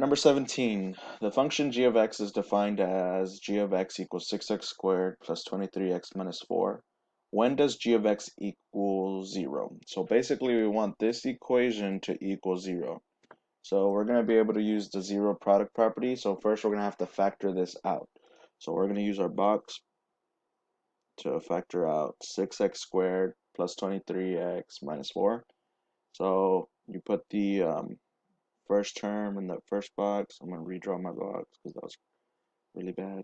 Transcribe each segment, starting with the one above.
number 17. The function g of x is defined as g of x equals 6x squared plus 23x minus 4. When does g of x equal 0? So basically we want this equation to equal 0. So we're going to be able to use the zero product property. So first we're going to have to factor this out. So we're going to use our box to factor out 6x squared plus 23x minus 4. So you put the first term in the first box. I'm going to redraw my box because that was really bad.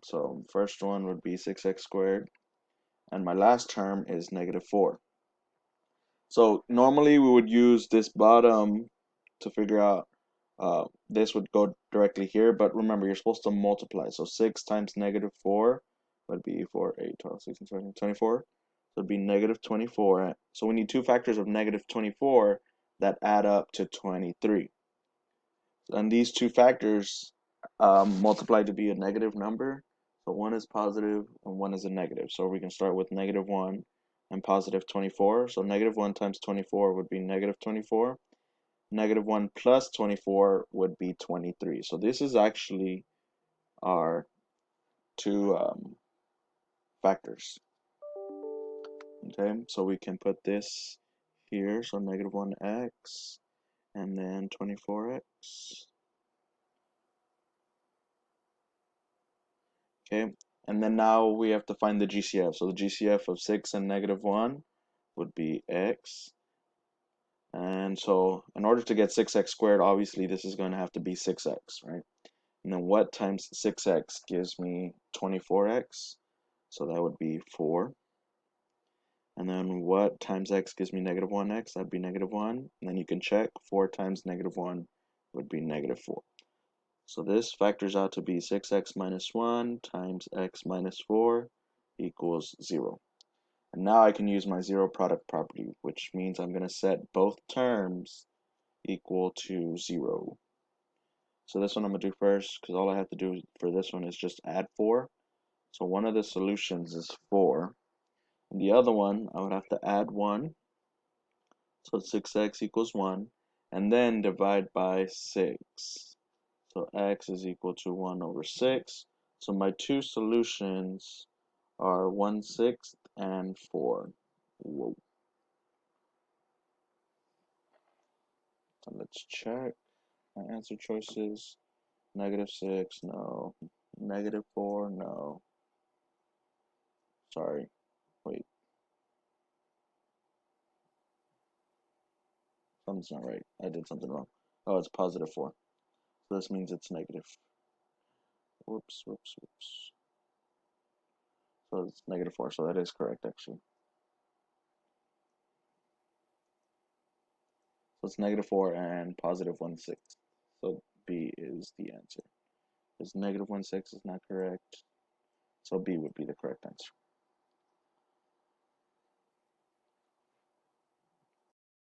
So first one would be 6x squared, and my last term is negative 4. So normally we would use this bottom to figure out this would go directly here, but remember you're supposed to multiply. So 6 times negative 4 would be 4, 8, 12, 16, 17, 24. So it would be negative 24. So we need two factors of negative 24 that add up to 23. And these two factors multiply to be a negative number. So one is positive and one is a negative. So we can start with negative 1 and positive 24. So negative 1 times 24 would be negative 24. Negative 1 plus 24 would be 23. So this is actually our two factors. Okay, so we can put this here. So negative 1x and then 24x. Okay, and then now we have to find the GCF. So the GCF of 6 and negative 1 would be x. And so in order to get 6x squared, obviously this is going to have to be 6x, right? And then what times 6x gives me 24x? So that would be 4. And then what times x gives me negative 1x? That'd be negative 1. And then you can check 4 times negative 1 would be negative 4. So this factors out to be 6x minus 1 times x minus 4 equals 0. And now I can use my zero product property, which means I'm going to set both terms equal to 0. So this one I'm going to do first, because all I have to do for this one is just add 4. So one of the solutions is 4. And the other one, I would have to add 1. So 6x equals 1. And then divide by 6. So x is equal to 1 over 6. So my two solutions are 1/6 and 4. Whoa. So let's check my answer choices. Negative 6, no. Negative 4, no. Sorry. Wait. Something's not right. I did something wrong. Oh, it's positive 4. So this means it's negative. Whoops, whoops, whoops. So it's negative 4, so that is correct actually. So it's negative 4 and positive 1/6. So B is the answer. Because negative 1/6 is not correct. So B would be the correct answer.